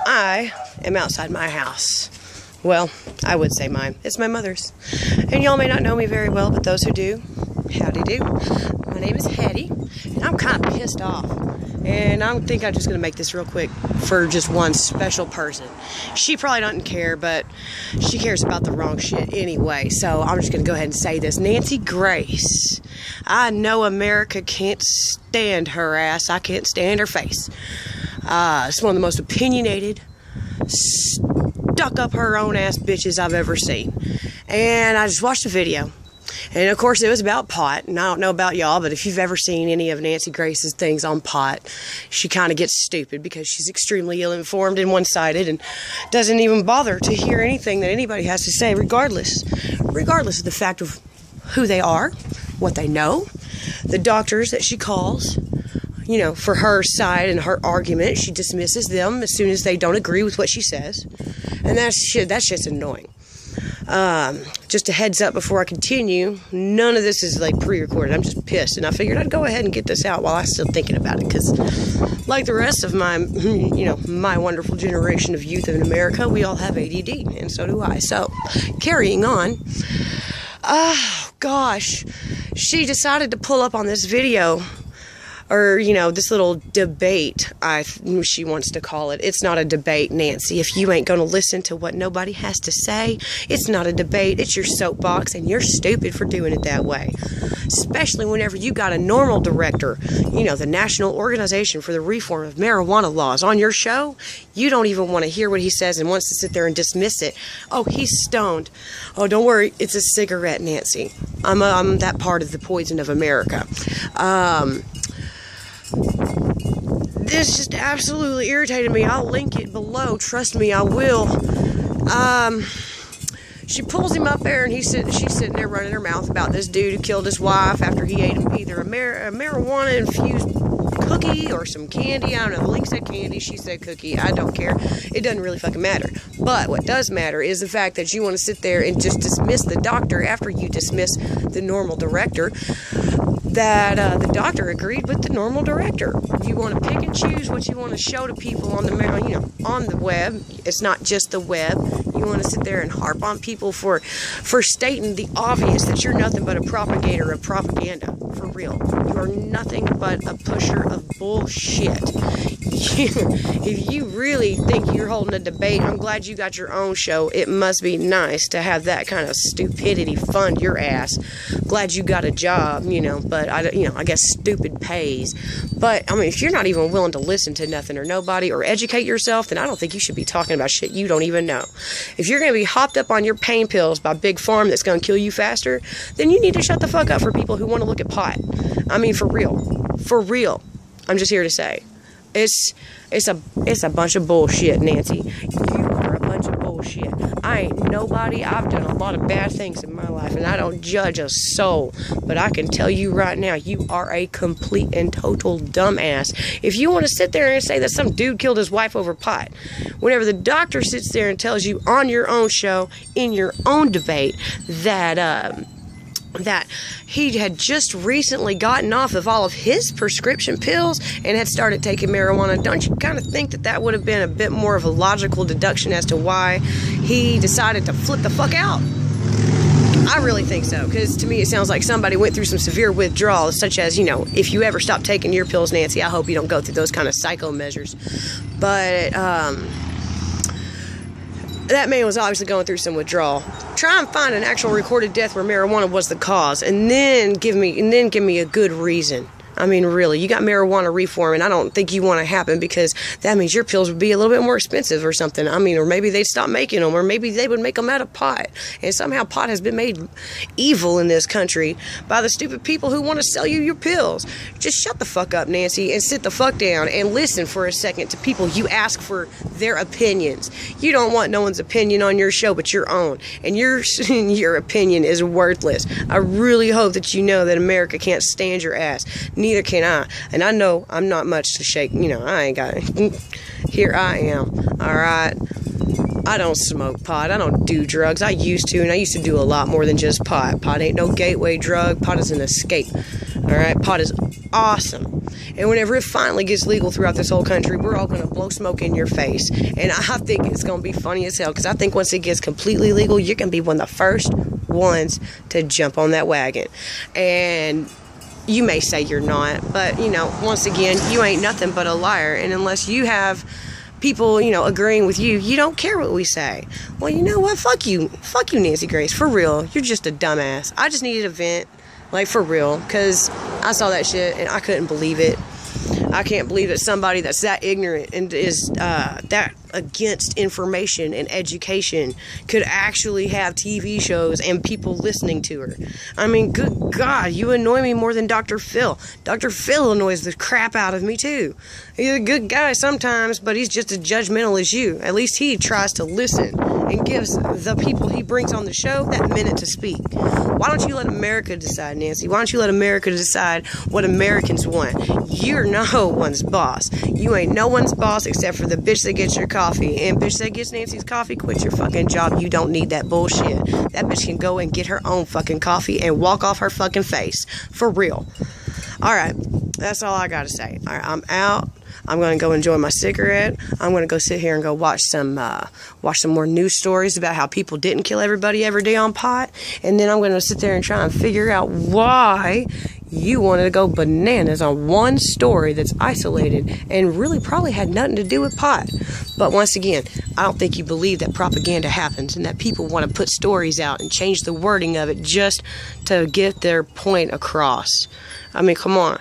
I am outside my house. Well, I would say mine. It's my mother's. And y'all may not know me very well, but those who do, howdy do. My name is Hettie, and I'm kind of pissed off. And I think I'm just going to make this real quick for just one special person. She probably doesn't care, but she cares about the wrong shit anyway. So I'm just going to go ahead and say this. Nancy Grace. I know America can't stand her ass. I can't stand her face. It's one of the most opinionated, stuck up her own ass bitches I've ever seen. And I just watched the video. And of course it was about pot, and I don't know about y'all, but if you've ever seen any of Nancy Grace's things on pot, she kind of gets stupid because she's extremely ill-informed and one-sided and doesn't even bother to hear anything that anybody has to say, regardless of the fact of who they are, what they know, the doctors that she calls, you know, for her side and her argument. She dismisses them as soon as they don't agree with what she says, and that's just annoying. Just a heads up before I continue, none of this is like pre-recorded. I'm just pissed, and I figured I'd go ahead and get this out while I'm still thinking about it, because like the rest of my, you know, my wonderful generation of youth in America, we all have ADD, and so do I. So, carrying on, oh gosh, she decided to pull up on this video, or, you know, this little debate, she wants to call it. It's not a debate, Nancy. If you ain't going to listen to what nobody has to say, it's not a debate. It's your soapbox, and you're stupid for doing it that way. Especially whenever you got a normal director, you know, the National Organization for the Reform of Marijuana Laws, on your show. You don't even want to hear what he says and wants to sit there and dismiss it. Oh, he's stoned. Oh, don't worry. It's a cigarette, Nancy. I'm that part of the poison of America. This just absolutely irritated me. I'll link it below. Trust me, I will. She pulls him up there, and she's sitting there running her mouth about this dude who killed his wife after he ate either a marijuana-infused cookie or some candy. I don't know. The link said candy. She said cookie. I don't care. It doesn't really fucking matter. But what does matter is the fact that you want to sit there and just dismiss the doctor after you dismiss the normal director. That the doctor agreed with the normal director. You want to pick and choose what you want to show to people on the, you know, on the web. It's not just the web. You want to sit there and harp on people for stating the obvious, that you're nothing but a propagator of propaganda. For real, you are nothing but a pusher of bullshit. If you really think you're holding a debate, I'm glad you got your own show. It must be nice to have that kind of stupidity fund your ass. Glad you got a job, you know, but I guess stupid pays. But I mean, if you're not even willing to listen to nothing or nobody or educate yourself, then I don't think you should be talking about shit you don't even know. If you're going to be hopped up on your pain pills by Big Pharma that's going to kill you faster, then you need to shut the fuck up for people who want to look at pot. I mean, for real. For real. I'm just here to say. It's a bunch of bullshit, Nancy. You are a bunch of bullshit. I ain't nobody. I've done a lot of bad things in my life, and I don't judge a soul. But I can tell you right now, you are a complete and total dumbass. If you want to sit there and say that some dude killed his wife over pot, whenever the doctor sits there and tells you on your own show, in your own debate, that he had just recently gotten off of all of his prescription pills and had started taking marijuana, don't you kind of think that that would have been a bit more of a logical deduction as to why he decided to flip the fuck out? I really think so, because to me it sounds like somebody went through some severe withdrawals, such as, you know, if you ever stop taking your pills, Nancy, I hope you don't go through those kind of psycho measures. But, that man was obviously going through some withdrawal. Try and find an actual recorded death where marijuana was the cause, and then give me a good reason. I mean, really, you got marijuana reform, and I don't think you want to happen, because that means your pills would be a little bit more expensive or something. I mean, or maybe they'd stop making them, or maybe they would make them out of pot. And somehow pot has been made evil in this country by the stupid people who want to sell you your pills. Just shut the fuck up, Nancy, and sit the fuck down and listen for a second to people you ask for their opinions. You don't want no one's opinion on your show but your own, and your opinion is worthless. I really hope that you know that America can't stand your ass. Neither can I. And I know I'm not much to shake. You know, I ain't got it. Here I am. Alright. I don't smoke pot. I don't do drugs. I used to, and I used to do a lot more than just pot. Pot ain't no gateway drug. Pot is an escape. Alright? Pot is awesome. And whenever it finally gets legal throughout this whole country, we're all going to blow smoke in your face. And I think it's going to be funny as hell, because I think once it gets completely legal, you're going to be one of the first ones to jump on that wagon. And you may say you're not, but, you know, once again, you ain't nothing but a liar. And unless you have people, you know, agreeing with you, you don't care what we say. Well, you know what? Fuck you, Nancy Grace. For real, you're just a dumbass. I just needed a vent, like, for real, because I saw that shit and I couldn't believe it. I can't believe that somebody that's that ignorant and is that against information and education could actually have TV shows and people listening to her. I mean, good God, you annoy me more than Dr. Phil. Dr. Phil annoys the crap out of me too. He's a good guy sometimes, but he's just as judgmental as you. At least he tries to listen and gives the people he brings on the show that minute to speak. Why don't you let America decide, Nancy? Why don't you let America decide what Americans want? You're no one's boss. You ain't no one's boss except for the bitch that gets your coffee. And bitch that gets Nancy's coffee, quit your fucking job. You don't need that bullshit. That bitch can go and get her own fucking coffee and walk off her fucking face. For real. Alright, that's all I gotta say. Alright, I'm out. I'm going to go enjoy my cigarette. I'm going to go sit here and go watch some more news stories about how people didn't kill everybody every day on pot. And then I'm going to sit there and try and figure out why you wanted to go bananas on one story that's isolated and really probably had nothing to do with pot. But once again, I don't think you believe that propaganda happens and that people want to put stories out and change the wording of it just to get their point across. I mean, come on.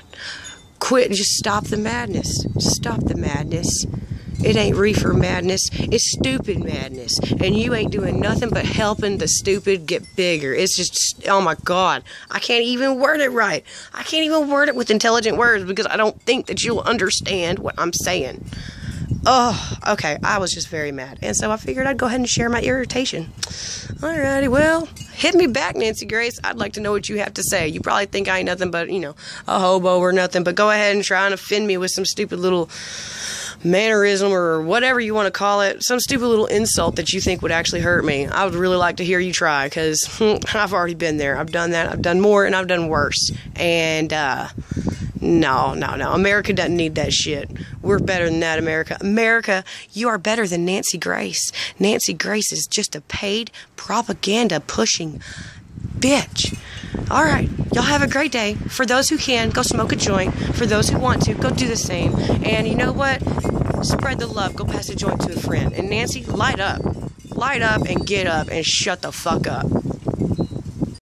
Quit and just stop the madness. Stop the madness. It ain't reefer madness. It's stupid madness. And you ain't doing nothing but helping the stupid get bigger. It's just, oh my God. I can't even word it right. I can't even word it with intelligent words because I don't think that you'll understand what I'm saying. Oh, okay. I was just very mad. And so I figured I'd go ahead and share my irritation. Alrighty, well, hit me back, Nancy Grace. I'd like to know what you have to say. You probably think I ain't nothing but, you know, a hobo or nothing. But go ahead and try and offend me with some stupid little mannerism or whatever you want to call it. Some stupid little insult that you think would actually hurt me. I would really like to hear you try because I've already been there. I've done that. I've done more and I've done worse. And, no. America doesn't need that shit. We're better than that, America. America, you are better than Nancy Grace. Nancy Grace is just a paid propaganda-pushing bitch. All right, y'all have a great day. For those who can, go smoke a joint. For those who want to, go do the same. And you know what? Spread the love. Go pass a joint to a friend. And Nancy, light up. Light up and get up and shut the fuck up.